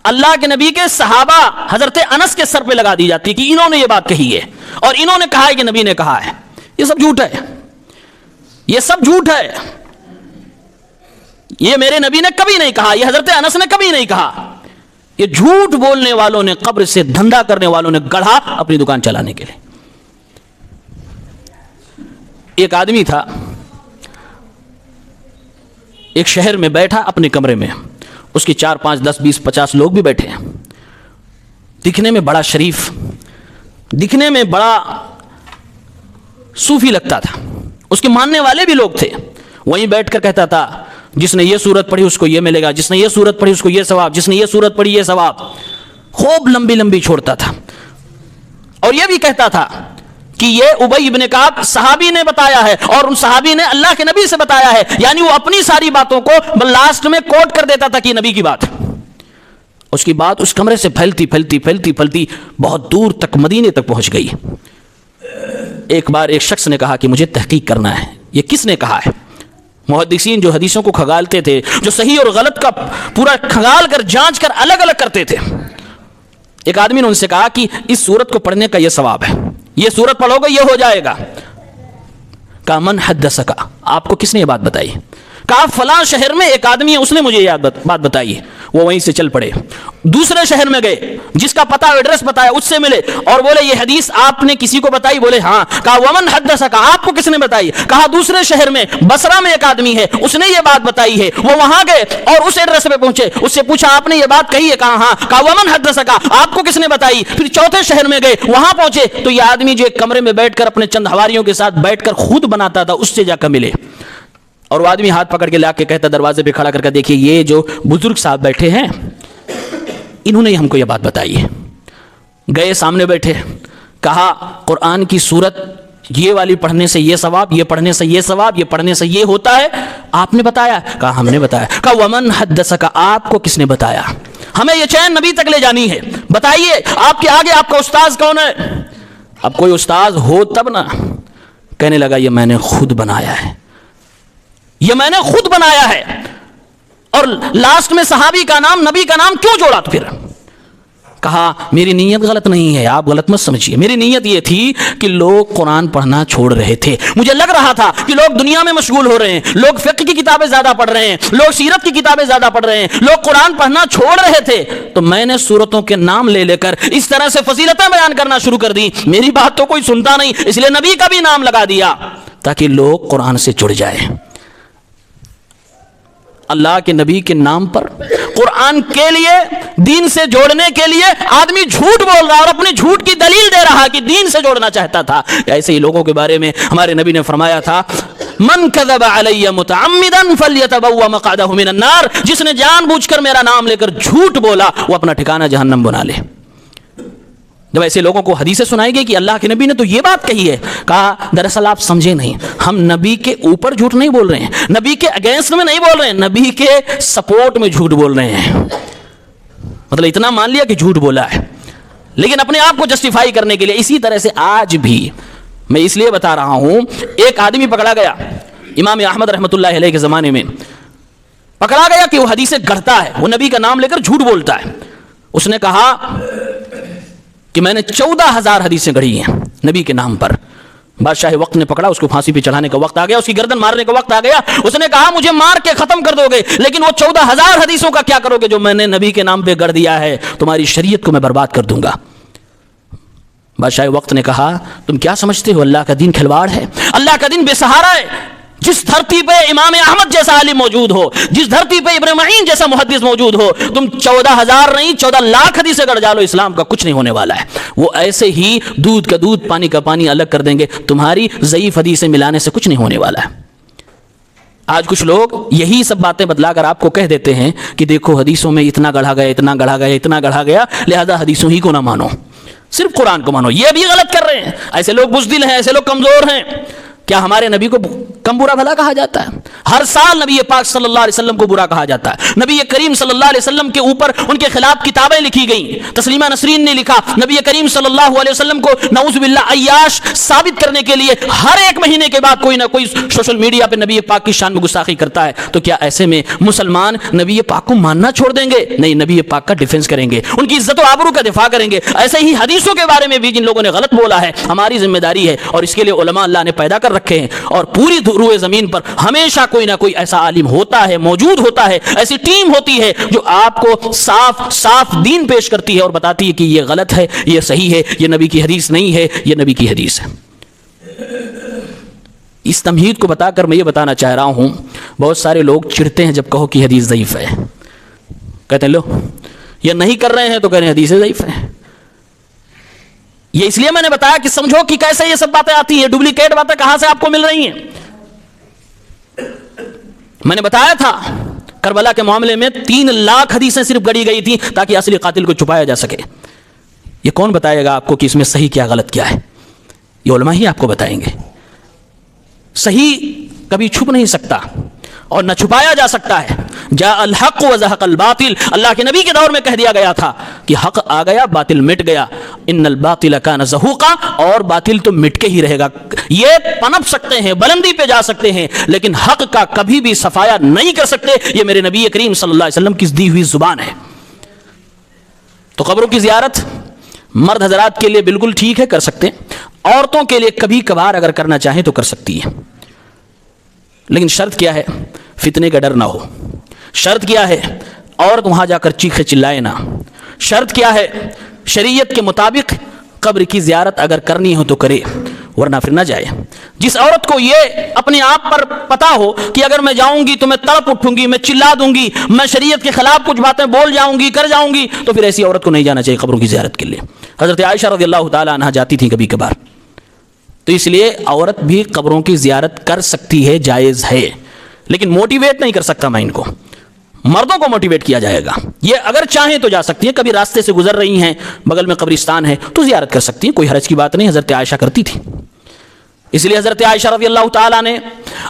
اللہ کے نبی کے صحابہ حضرت انس کے سر پہ لگا دی جاتی کہ انہوں نے یہ بات کہی ہے, اور انہوں نے کہا ہے کہ نبی نے کہا ہے. یہ سب جھوٹ ہے, یہ سب جھوٹ ہے. یہ میرے نبی نے کبھی نہیں کہا, یہ حضرت انس نے کبھی نہیں کہا. یہ جھوٹ بولنے والوں نے, قبر سے دھندا کرنے والوں نے گڑھا اپنی دکان چلانے کے لیے. ایک آدمی تھا, ایک شہر میں بیٹھا اپنے کمرے میں, اس کی 4 5 10 20 50 لوگ بھی بیٹھے ہیں. دکھنے میں بڑا شریف, دکھنے میں بڑا صوفی لگتا تھا, اس کے ماننے والے بھی لوگ تھے. وہیں بیٹھ کر کہتا تھا جس نے یہ سورت پڑھی اس کو یہ ملے گا, جس نے یہ سورت پڑھی اس کو یہ ثواب, جس نے یہ سورت پڑھی یہ ثواب. خوب لمبی لمبی چھوڑتا تھا, اور یہ بھی کہتا تھا کہ یہ ابی ابن کعب صحابی نے بتایا ہے, اور ان صحابی نے اللہ کے نبی سے بتایا ہے. یعنی وہ اپنی ساری باتوں کو لاسٹ میں کوٹ کر دیتا تھا کہ نبی کی بات. اس کی بات اس کمرے سے پھیلتی پھیلتی پھیلتی پھیلتی بہت دور تک مدینے تک پہنچ گئی. ایک بار ایک شخص نے کہا کہ مجھے تحقیق کرنا ہے, یہ کس نے کہا ہے. محدثین جو حدیثوں کو کھنگالتے تھے, جو صحیح اور غلط کا پورا کھنگال کر جانچ کر الگ الگ کرتے تھے, ایک آدمی نے ان سے کہا کہ اس سورت کو پڑھنے کا یہ ثواب ہے, یہ سورت پڑھو گے یہ ہو جائے گا. کہا من حدثک, آپ کو کس نے یہ بات بتائی؟ کہا فلاں شہر میں ایک آدمی ہے, اس نے مجھے یہ بات بتائی. وہ وہیں سے چل پڑے, دوسرے شہر میں گئے, جس کا پتہ ایڈریس بتایا اس سے ملے, اور بولے یہ حدیث آپ نے کسی کو بتائی؟ بولے ہاں. کہا ومن حدثک, آپ کو کس نے بتائی؟ کہا دوسرے شہر میں بصرہ میں ایک آدمی ہے, اس نے یہ بات بتائی ہے. وہ وہاں گئے اور اس ایڈریس پہ پہنچے, اس سے پوچھا آپ نے یہ بات کہی ہے؟ کہا ہاں. کہا ومن حدثک, آپ کو کس نے بتائی؟ پھر چوتھے شہر میں گئے, وہاں پہنچے تو یہ آدمی جو ایک کمرے میں بیٹھ کر اپنے چند حواریوں کے ساتھ بیٹھ کر خود بناتا تھا, اس سے جا کر ملے. اور وہ آدمی ہاتھ پکڑ کے لا کے کہتا, دروازے پہ کھڑا کر کے, دیکھیے یہ جو بزرگ صاحب بیٹھے ہیں انہوں نے ہم کو یہ بات بتائی ہے. گئے, سامنے بیٹھے, کہا قرآن کی سورت یہ والی پڑھنے سے یہ ثواب, یہ پڑھنے سے یہ ثواب, یہ پڑھنے سے یہ ہوتا ہے, آپ نے بتایا؟ کہا ہم نے بتایا. کہا ومن حدثک, آپ کو کس نے بتایا؟ ہمیں یہ چین نبی تک لے جانی ہے, بتائیے آپ کے آگے آپ کا استاذ کون ہے؟ اب کوئی استاذ ہو تب نا. کہنے لگا یہ میں نے خود بنایا ہے, یہ میں نے خود بنایا ہے. اور لاسٹ میں صحابی کا نام نبی کا نام کیوں جوڑا؟ تو پھر کہا میری نیت غلط نہیں ہے, آپ غلط مت سمجھیے, میری نیت یہ تھی کہ لوگ قرآن پڑھنا چھوڑ رہے تھے, مجھے لگ رہا تھا کہ لوگ دنیا میں مشغول ہو رہے ہیں, لوگ فقہ کی کتابیں زیادہ پڑھ رہے ہیں, لوگ سیرت کی کتابیں زیادہ پڑھ رہے ہیں, لوگ قرآن پڑھنا چھوڑ رہے تھے, تو میں نے سورتوں کے نام لے لے کر اس طرح سے فضیلتیں بیان کرنا شروع کر دی. میری بات تو کوئی سنتا نہیں, اس لیے نبی کا بھی نام لگا دیا تاکہ لوگ قرآن سے جڑ جائیں. اللہ کے نبی کے نام پر قرآن کے لیے, دین سے جوڑنے کے لیے آدمی جھوٹ بول رہا اور اپنی جھوٹ کی دلیل دے رہا کہ دین سے جوڑنا چاہتا تھا. ایسے ہی لوگوں کے بارے میں ہمارے نبی نے فرمایا تھا, من کذب علی متعمدا فلیتبوأ مقعدہ من النار, جس نے جان بوجھ کر میرا نام لے کر جھوٹ بولا وہ اپنا ٹھکانہ جہنم بنا لے. جب ایسے لوگوں کو حدیثیں سنائی گئی کہ اللہ کے نبی نے تو یہ بات کہی ہے, کہا دراصل آپ سمجھے نہیں, ہم نبی کے اوپر جھوٹ نہیں بول رہے ہیں, نبی کے اگینسٹ میں نہیں بول رہے ہیں, نبی کے سپورٹ میں جھوٹ بول رہے ہیں. مطلب اتنا مان لیا کہ جھوٹ بولا ہے, لیکن اپنے آپ کو جسٹیفائی کرنے کے لیے. اسی طرح سے آج بھی میں اس لیے بتا رہا ہوں, ایک آدمی پکڑا گیا امام احمد رحمۃ اللہ علیہ کے زمانے میں, پکڑا گیا کہ وہ حدیثیں گڑھتا ہے, وہ نبی کا نام لے کر جھوٹ بولتا ہے. اس نے کہا کہ میں نے 14,000 حدیثیں گڑھی ہیں نبی کے نام پر. بادشاہ وقت نے پکڑا, اس کو پھانسی پہ چڑھانے کا وقت آ گیا, اس کی گردن مارنے کا وقت آ گیا. اس نے کہا مجھے مار کے ختم کر دو گے, لیکن وہ 14,000 حدیثوں کا کیا کرو گے جو میں نے نبی کے نام پہ گڑھ دیا ہے؟ تمہاری شریعت کو میں برباد کر دوں گا. بادشاہ وقت نے کہا تم کیا سمجھتے ہو اللہ کا دین کھلواڑ ہے, اللہ کا دین بے سہارا ہے. جس دھرتی پہ امام احمد جیسا عالم موجود ہو, جس دھرتی پہ ابن معین جیسا محدث موجود ہو, تم 14,000 نہیں 14 لاکھ حدیثیں گڑھ ڈالو, اسلام کا کچھ نہیں ہونے والا ہے. وہ ایسے ہی دودھ کا دودھ پانی کا پانی الگ کر دیں گے, تمہاری ضعیف حدیثیں ملانے سے کچھ نہیں ہونے والا ہے. آج کچھ لوگ یہی سب باتیں بدلا کر آپ کو کہہ دیتے ہیں کہ دیکھو حدیثوں میں اتنا گڑھا گیا, اتنا گڑھا گیا, اتنا گڑھا گیا, لہذا حدیثوں ہی کو نہ مانو, صرف قرآن کو مانو. یہ بھی غلط کر رہے ہیں. ایسے لوگ بزدل ہیں, ایسے لوگ کمزور ہیں. کیا ہمارے نبی کو کم برا بھلا کہا جاتا ہے؟ ہر سال نبی پاک صلی اللہ علیہ وسلم کو برا کہا جاتا ہے. نبی کریم صلی اللہ علیہ وسلم کے اوپر ان کے خلاف کتابیں لکھی گئیں. تسلیمہ نسرین نے لکھا, نبی کریم صلی اللہ علیہ وسلم کو نعوذ باللہ عیاش ثابت کرنے کے لیے ہر ایک مہینے کے بعد کوئی نہ کوئی سوشل میڈیا پہ نبی پاک کی شان میں گستاخی کرتا ہے. تو کیا ایسے میں مسلمان نبی پاک کو ماننا چھوڑ دیں گے؟ نہیں, نبی پاک کا ڈیفنس کریں گے, ان کی عزت و آبرو کا دفاع کریں گے. ایسے ہی حدیثوں کے بارے میں بھی جن لوگوں نے غلط بولا ہے ہماری ذمہ داری ہے, اور اس کے لیے علماء اللہ نے پیدا کر رکھے ہیں, اور پوری روئے زمین پر ہمیشہ کوئی نہ کوئی ایسا عالم ہوتا ہے, موجود ہوتا ہے, ایسی ٹیم ہوتی ہے جو آپ کو صاف صاف دین پیش کرتی ہے اور بتاتی ہے کہ یہ غلط ہے, یہ صحیح ہے, یہ نبی کی حدیث نہیں ہے, یہ نبی کی حدیث ہے. اس تمہید کو بتا کر میں یہ بتانا چاہ رہا ہوں, بہت سارے لوگ چڑھتے ہیں جب کہو کہ حدیث ضعیف ہے, کہتے ہیں لو یہ نہیں کر رہے ہیں تو کہہ رہے ہیں حدیث ضعیف ہے. یہ اس لیے میں نے بتایا کہ سمجھو کہ کیسے یہ سب باتیں آتی ہیں, ڈپلیکیٹ باتیں کہاں سے آپ کو مل رہی ہیں. میں نے بتایا تھا کربلا کے معاملے میں 3 لاکھ حدیثیں صرف گڑھی گئی تھی تاکہ اصلی قاتل کو چھپایا جا سکے. یہ کون بتائے گا آپ کو کہ اس میں صحیح کیا غلط کیا ہے؟ یہ علماء ہی آپ کو بتائیں گے. صحیح کبھی چھپ نہیں سکتا اور نہ چھپایا جا سکتا ہے. جاء الحق وزهق الباطل, اللہ کے نبی کے دور میں کہہ دیا گیا تھا کہ حق آ گیا, باطل مٹ گیا. ان الباطل کان زہوقا, اور باطل تو مٹ کے ہی رہے گا. یہ پنپ سکتے ہیں, بلندی پہ جا سکتے ہیں, لیکن حق کا کبھی بھی صفایا نہیں کر سکتے. یہ میرے نبی کریم صلی اللہ علیہ وسلم کی دی ہوئی زبان ہے. تو قبروں کی زیارت مرد حضرات کے لیے بالکل ٹھیک ہے, کر سکتے ہیں. عورتوں کے لیے کبھی کبھار اگر کرنا چاہیں تو کر سکتی ہے, لیکن شرط کیا ہے؟ فتنے کا ڈر نہ ہو. شرط کیا ہے؟ عورت وہاں جا کر چیخے چلائے نہ. شرط کیا ہے؟ شریعت کے مطابق قبر کی زیارت اگر کرنی ہو تو کرے, ورنہ پھر نہ جائے. جس عورت کو یہ اپنے آپ پر پتا ہو کہ اگر میں جاؤں گی تو میں تڑپ اٹھوں گی, میں چلا دوں گی, میں شریعت کے خلاف کچھ باتیں بول جاؤں گی, کر جاؤں گی, تو پھر ایسی عورت کو نہیں جانا چاہیے قبروں کی زیارت کے لیے. حضرت عائشہ رضی اللہ تعالی عنہا جاتی تھیں کبھی کبھار. تو اس لیے عورت بھی قبروں کی زیارت کر سکتی ہے, جائز ہے, لیکن موٹیویٹ نہیں کر سکتا میں ان کو. مردوں کو موٹیویٹ کیا جائے گا. یہ اگر چاہیں تو جا سکتی ہیں, کبھی راستے سے گزر رہی ہیں, بغل میں قبرستان ہے تو زیارت کر سکتی ہیں, کوئی حرج کی بات نہیں. حضرت عائشہ کرتی تھی. اس لیے حضرت عائشہ رضی اللہ تعالیٰ نے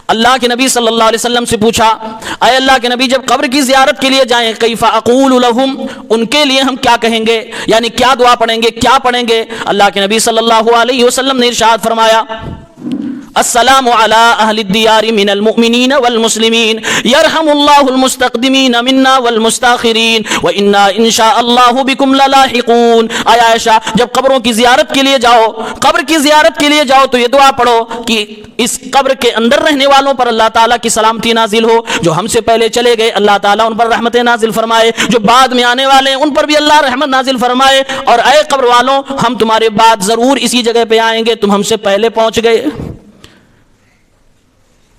اللہ کے نبی صلی اللہ علیہ وسلم سے پوچھا, اے اللہ کے نبی جب قبر کی زیارت کے لیے جائیں, کیف اقول لہم, ان کے لیے ہم کیا کہیں گے, یعنی کیا دعا پڑھیں گے, کیا پڑھیں گے؟ اللہ کے نبی صلی اللہ علیہ وسلم نے ارشاد فرمایا, السلام علی اہل الدیار من المؤمنین والمسلمین یرحم اللہ المستقدمین منا والمستاخرین وإنا ان شاء اللہ بکم للاحقون۔ اے عائشہ، جب قبروں کی زیارت کے لیے جاؤ، قبر کی زیارت کے لیے جاؤ تو یہ دعا پڑھو کہ اس قبر کے اندر رہنے والوں پر اللہ تعالیٰ کی سلامتی نازل ہو، جو ہم سے پہلے چلے گئے اللہ تعالیٰ ان پر رحمت نازل فرمائے، جو بعد میں آنے والے ان پر بھی اللہ رحمت نازل فرمائے، اور اے قبر والوں ہم تمہارے بعد ضرور اسی جگہ پہ آئیں گے، تم ہم سے پہلے پہنچ گئے۔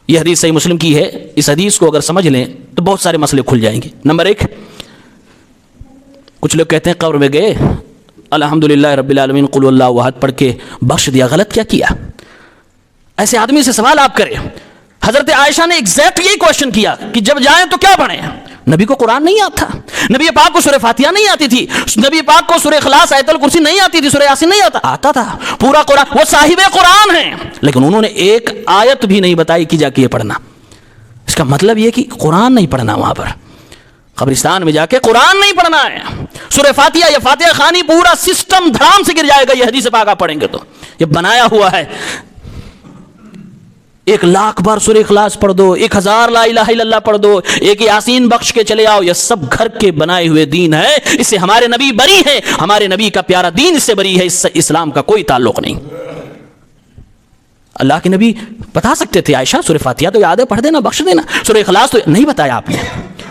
یہ حدیث صحیح مسلم کی ہے۔ اس حدیث کو اگر سمجھ لیں تو بہت سارے مسئلے کھل جائیں گے۔ نمبر ایک، کچھ لوگ کہتے ہیں قبر میں گئے الحمدللہ رب العالمین قل اللہ احد پڑھ کے بخش دیا، غلط کیا کیا؟ ایسے آدمی سے سوال آپ کریں۔ حضرت عائشہ نے ایگزیکٹ یہی کوشچن کیا کہ جب جائیں تو کیا پڑھیں؟ نبی کو قرآن نہیں آتا، نبی پاک کو سورہ فاتحہ نہیں آتی تھی، نبی پاک کو سورہ اخلاص آیت الکرسی نہیں آتی تھی، سورہ یاسین نہیں آتا تھا، پورا قرآن، وہ صاحب قرآن ہیں، لیکن انہوں نے ایک آیت بھی نہیں بتائی کہ جا کے یہ پڑھنا۔ اس کا مطلب یہ کہ قرآن نہیں پڑھنا، وہاں پر قبرستان میں جا کے قرآن نہیں پڑھنا ہے۔ سورہ فاتحہ یا فاتحہ خوانی پورا سسٹم دھڑام سے گر جائے گا، یہ حدیث پاک آپ پڑھیں گے تو یہ بنایا ہوا ہے۔ 1,00,000 بار سورہ اخلاص پڑھ دو، 1000 لا الہ الا اللہ پڑھ دو، ایک یاسین بخش کے چلے آؤ، یہ سب گھر کے بنائے ہوئے دین ہے، اس سے ہمارے نبی بری ہے، ہمارے نبی کا پیارا دین اس سے بری ہے، اس سے اسلام کا کوئی تعلق نہیں۔ اللہ کے نبی بتا سکتے تھے عائشہ سورہ فاتحہ تو یاد ہے پڑھ دینا، بخش دینا، سورہ اخلاص تو نہیں بتایا، آپ نے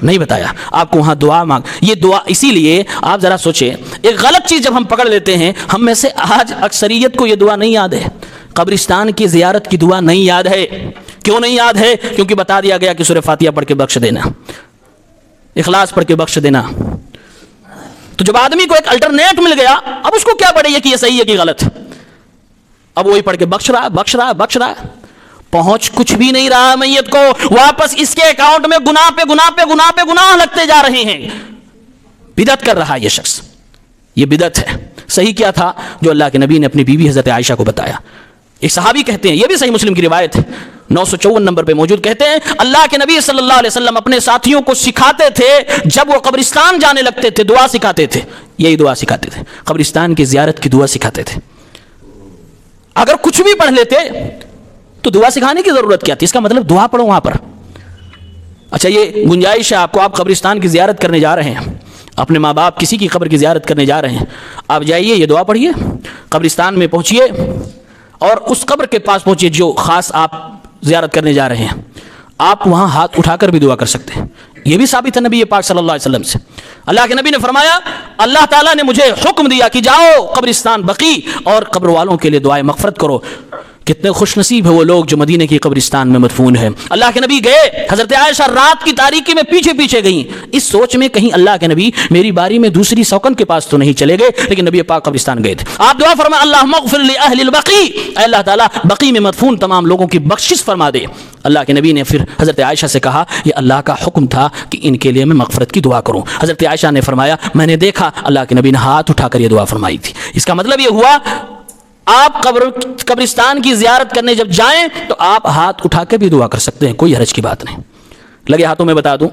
نہیں بتایا، آپ کو وہاں دعا مانگ، یہ دعا اسی لیے آپ ذرا سوچیں، ایک غلط چیز جب ہم پکڑ لیتے ہیں، ہم میں سے آج اکثریت کو یہ دعا نہیں یاد ہے، قبرستان کی زیارت کی دعا نہیں یاد ہے۔ کیوں نہیں یاد ہے؟ کیونکہ بتا دیا گیا کہ سورہ فاتحہ پڑھ کے بخش دینا، اخلاص پڑھ کے بخش دینا۔ تو جب آدمی کو ایک الٹرنیٹ مل گیا، اب اس کو کیا پڑے کہ یہ صحیح ہے کہ غلط، اب وہی پڑھ کے بخش رہا، پہنچ کچھ بھی نہیں رہا میت کو، واپس اس کے اکاؤنٹ میں گناہ پہ گناہ پہ گناہ پہ گناہ لگتے جا رہے ہیں۔ بدعت کر رہا ہے یہ شخص، یہ بدعت ہے۔ صحیح کیا تھا جو اللہ کے نبی نے اپنی بیوی حضرت عائشہ کو بتایا۔ ایک صحابی کہتے ہیں، یہ بھی صحیح مسلم کی روایت ہے، 954 نمبر پہ موجود، کہتے ہیں اللہ کے نبی صلی اللہ علیہ وسلم اپنے ساتھیوں کو سکھاتے تھے، جب وہ قبرستان جانے لگتے تھے دعا سکھاتے تھے، یہی دعا سکھاتے تھے، قبرستان کی زیارت کی دعا سکھاتے تھے۔ اگر کچھ بھی پڑھ لیتے تو دعا سکھانے کی ضرورت کیا تھی؟ اس کا مطلب دعا پڑھو وہاں پر۔ اچھا، یہ گنجائش ہے آپ کو، آپ قبرستان کی زیارت کرنے جا رہے ہیں، اپنے ماں باپ کسی کی قبر کی زیارت کرنے جا رہے ہیں، آپ جائیے، یہ دعا پڑھیے، قبرستان میں پہنچیے اور اس قبر کے پاس پہنچیے جو خاص آپ زیارت کرنے جا رہے ہیں، آپ وہاں ہاتھ اٹھا کر بھی دعا کر سکتے ہیں۔ یہ بھی ثابت ہے نبی پاک صلی اللہ علیہ وسلم سے۔ اللہ کے نبی نے فرمایا اللہ تعالیٰ نے مجھے حکم دیا کہ جاؤ قبرستان بقیع اور قبر والوں کے لیے دعائے مغفرت کرو۔ کتنے خوش نصیب ہے وہ لوگ جو مدینے کی قبرستان میں مدفون ہیں۔ اللہ کے نبی گئے، حضرت عائشہ رات کی تاریکی میں پیچھے پیچھے گئیں، اس سوچ میں کہیں اللہ کے نبی میری باری میں دوسری سوکن کے پاس تو نہیں چلے گئے، لیکن نبی پاک قبرستان گئے تھے۔ آپ دعا فرمائیں اللہم اغفر لأہل البقیع، اے اللہ تعالیٰ بقیع میں مدفون تمام لوگوں کی بخشش فرما دے۔ اللہ کے نبی نے پھر حضرت عائشہ سے کہا یہ اللہ کا حکم تھا کہ ان کے لیے میں مغفرت کی دعا کروں۔ حضرت عائشہ نے فرمایا میں نے دیکھا اللہ کے نبی نے ہاتھ اٹھا کر یہ دعا فرمائی تھی۔ اس کا مطلب یہ ہوا آپ قبرستان کی زیارت کرنے جب جائیں تو آپ ہاتھ اٹھا کے بھی دعا کر سکتے ہیں، کوئی حرج کی بات نہیں۔ لگے ہاتھوں میں بتا دوں،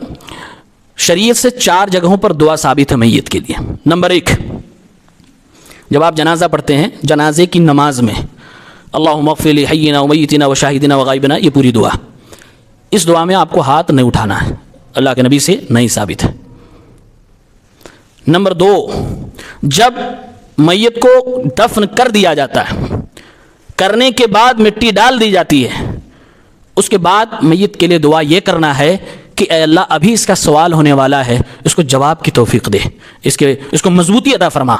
شریعت سے 4 جگہوں پر دعا ثابت ہے میت کے لیے۔ نمبر 1، جب آپ جنازہ پڑھتے ہیں، جنازے کی نماز میں اللہم اغفر لحینا ومیتنا وشاہدنا وغائبنا، یہ پوری دعا، اس دعا میں آپ کو ہاتھ نہیں اٹھانا ہے، اللہ کے نبی سے نہیں ثابت ہے۔ نمبر 2، جب میت کو دفن کر دیا جاتا ہے، کرنے کے بعد مٹی ڈال دی جاتی ہے، اس کے بعد میت کے لیے دعا یہ کرنا ہے کہ اے اللہ ابھی اس کا سوال ہونے والا ہے، اس کو جواب کی توفیق دے، اس کو مضبوطی عطا فرما،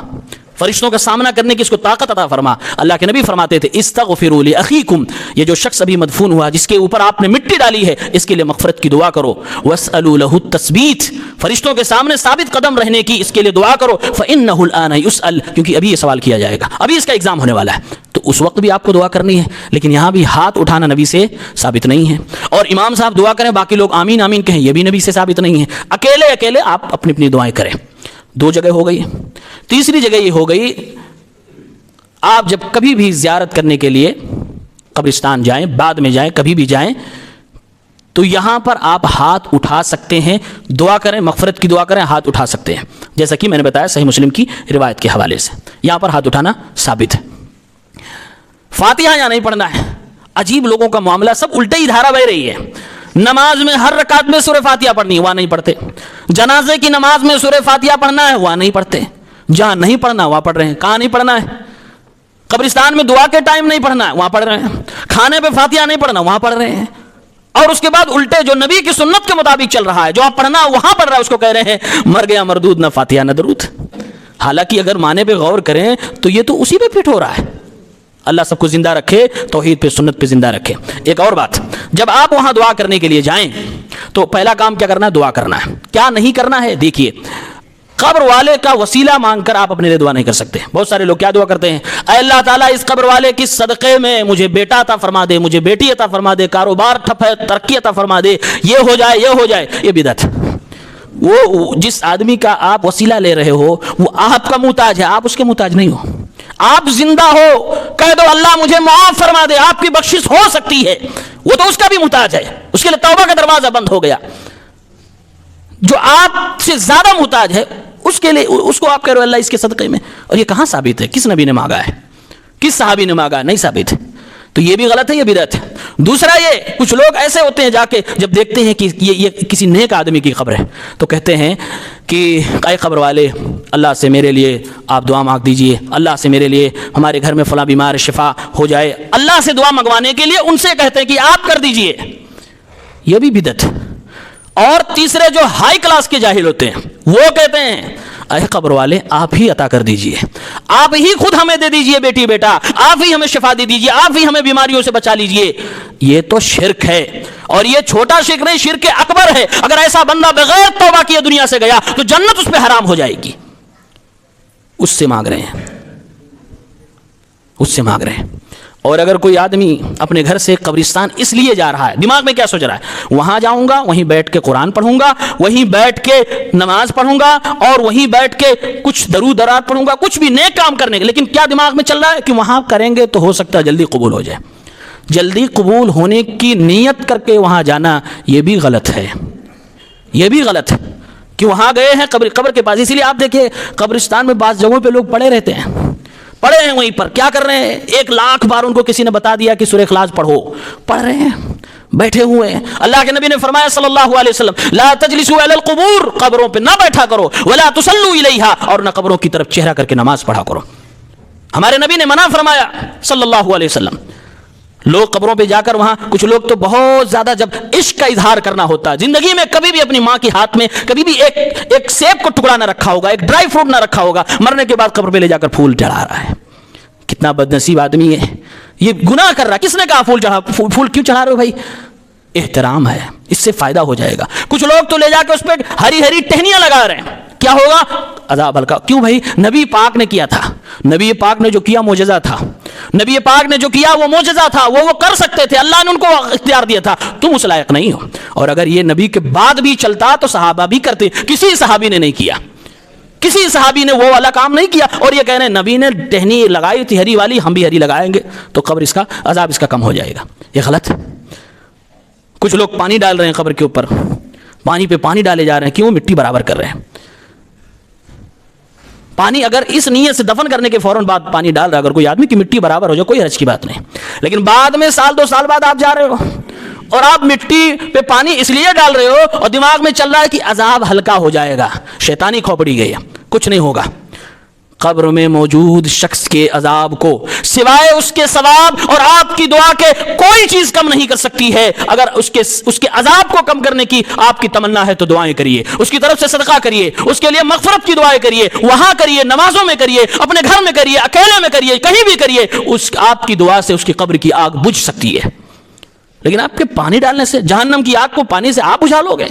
فرشتوں کا سامنا کرنے کی اس کو طاقت عطا فرما۔ اللہ کے نبی فرماتے تھے استغفروا لاخیکم، یہ جو شخص ابھی مدفون ہوا جس کے اوپر آپ نے مٹی ڈالی ہے اس کے لیے مغفرت کی دعا کرو، واسألوا له التثبیت، فرشتوں کے سامنے ثابت قدم رہنے کی اس کے لیے دعا کرو، فإنه الآن يسأل، کیونکہ ابھی یہ سوال کیا جائے گا، ابھی اس کا ایگزام ہونے والا ہے، تو اس وقت بھی آپ کو دعا کرنی ہے۔ لیکن یہاں بھی ہاتھ اٹھانا نبی سے ثابت نہیں ہے، اور امام صاحب دعا کریں باقی لوگ آمین آمین کہیں، یہ بھی نبی سے ثابت نہیں ہے۔ اکیلے آپ اپنی اپنی دعائیں کریں۔ 2 جگہ ہو گئی۔ تیسری جگہ یہ ہو گئی، آپ جب کبھی بھی زیارت کرنے کے لیے قبرستان جائیں، بعد میں جائیں، کبھی بھی جائیں، تو یہاں پر آپ ہاتھ اٹھا سکتے ہیں، دعا کریں، مغفرت کی دعا کریں، ہاتھ اٹھا سکتے ہیں، جیسا کہ میں نے بتایا صحیح مسلم کی روایت کے حوالے سے، یہاں پر ہاتھ اٹھانا ثابت ہے۔ فاتحہ یا نہیں پڑھنا ہے، عجیب لوگوں کا معاملہ، سب الٹے ہی دھارا بہ رہی ہے. نماز میں ہر رکعت میں سورہ فاتحہ پڑھنی ہے، وہاں نہیں پڑھتے. جنازے کی نماز میں سورہ فاتحہ پڑھنا ہے، وہاں نہیں پڑھتے. جہاں نہیں پڑھنا وہاں پڑھ رہے ہیں. کہاں نہیں پڑھنا ہے؟ قبرستان میں دعا کے ٹائم نہیں پڑھنا ہے، وہاں پڑھ رہے ہیں. کھانے پہ فاتحہ نہیں پڑھنا، وہاں پڑھ رہے ہیں. اور اس کے بعد الٹے جو نبی کی سنت کے مطابق چل رہا ہے، جو آپ پڑھنا وہاں پڑھ رہا ہے، اس کو کہہ رہے ہیں مر گیا مردود، نہ فاتحہ نہ درود. حالانکہ اگر معنی پہ غور کریں تو یہ تو اسی پہ فٹ ہو رہا ہے. اللہ سب کو زندہ رکھے، توحید پہ سنت پہ زندہ رکھے. ایک اور بات، جب آپ وہاں دعا کرنے کے لیے جائیں تو پہلا کام کیا کرنا ہے؟ دعا کرنا ہے. کیا نہیں کرنا ہے؟ دیکھیے، قبر والے کا وسیلہ مانگ کر آپ اپنے لیے دعا نہیں کر سکتے. بہت سارے لوگ کیا دعا کرتے ہیں؟ اے اللہ تعالیٰ اس قبر والے کی صدقے میں مجھے بیٹا عطا فرما دے، مجھے بیٹی عطا فرما دے، کاروبار ٹھپ ہے ترقی عطا فرما دے، یہ ہو جائے یہ ہو جائے. یہ بدعت. وہ جس آدمی کا آپ وسیلہ لے رہے ہو وہ آپ کا محتاج ہے، آپ اس کے محتاج نہیں ہو. آپ زندہ ہو، کہہ دو اللہ مجھے معاف فرما دے، آپ کی بخشش ہو سکتی ہے. وہ تو اس کا بھی محتاج ہے، اس کے لیے توبہ کا دروازہ بند ہو گیا. جو آپ سے زیادہ محتاج ہے اس کے لیے اس کو آپ کہہ رہے ہو اللہ اس کے صدقے میں. اور یہ کہاں ثابت ہے؟ کس نبی نے مانگا ہے؟ کس صحابی نے مانگا ہے؟ نہیں ثابت ہے. تو یہ بھی غلط ہے، یہ بدعت ہے. دوسرا یہ، کچھ لوگ ایسے ہوتے ہیں جا کے جب دیکھتے ہیں کہ یہ کسی نیک آدمی کی قبر ہے تو کہتے ہیں کہ اے قبر والے، اللہ سے میرے لیے آپ دعا مانگ دیجئے، اللہ سے میرے لیے ہمارے گھر میں فلاں بیمار شفا ہو جائے. اللہ سے دعا منگوانے کے لیے ان سے کہتے ہیں کہ آپ کر دیجئے. یہ بھی بدعت ہے. اور تیسرے جو ہائی کلاس کے جاہل ہوتے ہیں وہ کہتے ہیں اے قبر والے آپ ہی عطا کر دیجئے، آپ ہی خود ہمیں دے دیجئے بیٹی بیٹا، آپ ہی ہمیں شفا دے دیجئے، آپ ہی ہمیں بیماریوں سے بچا لیجئے. یہ تو شرک ہے، اور یہ چھوٹا شرک نہیں، شرک اکبر ہے. اگر ایسا بندہ بغیر توبہ کیے دنیا سے گیا تو جنت اس پہ حرام ہو جائے گی. اس سے مانگ رہے ہیں، اس سے مانگ رہے ہیں. اور اگر کوئی آدمی اپنے گھر سے قبرستان اس لیے جا رہا ہے، دماغ میں کیا سوچ رہا ہے؟ وہاں جاؤں گا، وہیں بیٹھ کے قرآن پڑھوں گا، وہیں بیٹھ کے نماز پڑھوں گا، اور وہیں بیٹھ کے کچھ درود درات پڑھوں گا، کچھ بھی نیک کام کرنے کے. لیکن کیا دماغ میں چل رہا ہے کہ وہاں کریں گے تو ہو سکتا ہے جلدی قبول ہو جائے. جلدی قبول ہونے کی نیت کر کے وہاں جانا یہ بھی غلط ہے. یہ بھی غلط ہے کہ وہاں گئے ہیں قبر کے پاس. اسی لیے آپ دیکھیں قبرستان میں بعض جگہوں پہ لوگ پڑے رہتے ہیں، پڑھے ہیں وہیں پر. کیا کر رہے ہیں؟ 1,00,000 بار ان کو کسی نے بتا دیا کہ سورہ اخلاص پڑھو، پڑھ رہے ہیں، بیٹھے ہوئے ہیں. اللہ کے نبی نے فرمایا صلی اللہ علیہ وسلم لا تجلسوا علی القبور، قبروں پہ نہ بیٹھا کرو، ولا تصلوا الیہا، اور نہ قبروں کی طرف چہرہ کر کے نماز پڑھا کرو. ہمارے نبی نے منع فرمایا صلی اللہ علیہ وسلم. لوگ قبروں پہ جا کر وہاں کچھ لوگ تو بہت زیادہ جب عشق کا اظہار کرنا ہوتا ہے، زندگی میں کبھی بھی اپنی ماں کے ہاتھ میں کبھی بھی ایک سیب کو ٹکڑا نہ رکھا ہوگا، ایک ڈرائی فروٹ نہ رکھا ہوگا، مرنے کے بعد قبر پہ لے جا کر پھول چڑھا رہا ہے. کتنا بد نصیب آدمی ہے، یہ گناہ کر رہا ہے. کس نے کہا پھول چڑھا؟ پھول کیوں چڑھا رہے ہو بھائی؟ احترام ہے، اس سے فائدہ ہو جائے گا. کچھ لوگ تو لے جا کے اس پہ ہری ہری ٹہنیاں لگا رہے ہیں. کیا ہوگا؟ عذاب ہلکا. کیوں بھائی؟ نبی پاک نے کیا تھا، نبی پاک نے جو کیا معجزہ تھا، نبی پاک نے جو کیا وہ معجزہ تھا، وہ کر سکتے تھے، اللہ نے ان کو اختیار دیا تھا. تم اس لائق نہیں ہو. اور اگر یہ نبی کے بعد بھی چلتا تو صحابہ بھی کرتے. کسی صحابی نے نہیں کیا، کسی صحابی نے وہ والا کام نہیں کیا. اور یہ کہہ رہے ہیں نبی نے ٹہنی لگائی تھی ہری والی، ہم بھی ہری لگائیں گے تو قبر اس کا عذاب اس کا کم ہو جائے گا. یہ غلط ہے. کچھ لوگ پانی ڈال رہے ہیں قبر کے اوپر، پانی پہ پانی ڈالے جا رہے ہیں. کیوں؟ مٹی برابر کر رہے ہیں. پانی اگر اس نیت سے دفن کرنے کے فوراً بعد پانی ڈال رہا ہے، اگر کوئی آدمی کی مٹی برابر ہو جائے کوئی حرج کی بات نہیں. لیکن بعد میں سال 2 سال بعد آپ جا رہے ہو اور آپ مٹی پہ پانی اس لیے ڈال رہے ہو اور دماغ میں چل رہا ہے کہ عذاب ہلکا ہو جائے گا، شیطانی کھوپڑی گئی ہے. کچھ نہیں ہوگا. قبر میں موجود شخص کے عذاب کو سوائے اس کے ثواب اور آپ کی دعا کے کوئی چیز کم نہیں کر سکتی ہے. اگر اس کے عذاب کو کم کرنے کی آپ کی تمنا ہے تو دعائیں کریے، اس کی طرف سے صدقہ کریے، اس کے لیے مغفرت کی دعائیں کریے، وہاں کریے، نمازوں میں کریے، اپنے گھر میں کریے، اکیلے میں کریے، کہیں بھی کریے. آپ کی دعا سے اس کی قبر کی آگ بجھ سکتی ہے. لیکن آپ کے پانی ڈالنے سے جہنم کی آگ کو پانی سے آپ بجھا لو گے؟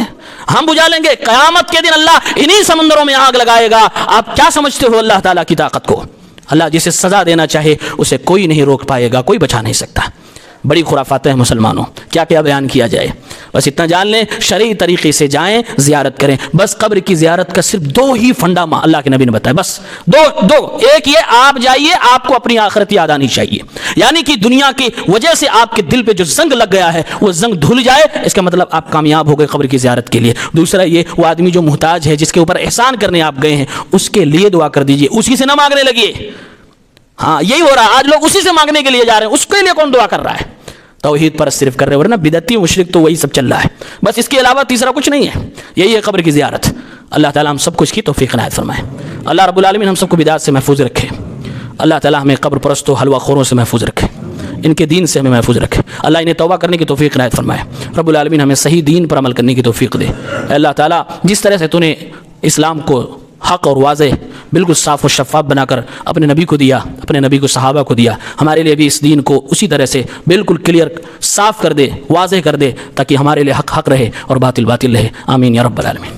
ہم بجھا لیں گے. قیامت کے دن اللہ انہی سمندروں میں آگ لگائے گا. آپ کیا سمجھتے ہو اللہ تعالیٰ کی طاقت کو؟ اللہ جسے سزا دینا چاہے اسے کوئی نہیں روک پائے گا، کوئی بچا نہیں سکتا. بڑی خرافات ہیں مسلمانوں، کیا کیا بیان کیا جائے. بس اتنا جان لیں شرعی طریقے سے جائیں، زیارت کریں. بس قبر کی زیارت کا صرف 2 ہی فنڈا اللہ کے نبی نے بتایا، بس دو. ایک یہ آپ جائیے، آپ کو اپنی آخرت یاد آنی چاہیے، یعنی کہ دنیا کی وجہ سے آپ کے دل پہ جو زنگ لگ گیا ہے وہ زنگ دھل جائے، اس کا مطلب آپ کامیاب ہو گئے قبر کی زیارت کے لیے. دوسرا یہ وہ آدمی جو محتاج ہے، جس کے اوپر احسان کرنے آپ گئے ہیں، اس کے لیے دعا کر دیجیے، اسی سے نہ مانگنے لگیے. ہاں یہی ہو رہا ہے آج، لوگ اسی سے مانگنے کے لیے جا رہے ہیں. اس کے لیے کون دعا کر رہا ہے؟ توحید پر صرف کر رہے ورنہ بدعتی مشرک تو وہی سب چل رہا ہے، بس اس کے علاوہ تیسرا کچھ نہیں ہے، یہی ہے قبر کی زیارت۔ اللہ تعالیٰ ہم سب کچھ کی توفیق عنایت فرمائے۔ اللہ رب العالمین ہم سب کو بدعت سے محفوظ رکھے۔ اللہ تعالیٰ ہمیں قبر پرستوں حلوہ خوروں سے محفوظ رکھے، ان کے دین سے ہمیں محفوظ رکھے۔ اللہ انہیں توبہ کرنے کی توفیق عنایت فرمائے۔ رب العالمین ہمیں صحیح دین پر عمل کرنے کی توفیق دے۔ اے اللہ تعالیٰ جس طرح سے تو نے اسلام کو حق اور واضح بالکل صاف و شفاف بنا کر اپنے نبی کو دیا، اپنے نبی کو صحابہ کو دیا، ہمارے لیے بھی اس دین کو اسی طرح سے بالکل کلیئر صاف کر دے، واضح کر دے، تاکہ ہمارے لیے حق حق رہے اور باطل باطل رہے۔ آمین یا رب العالمین۔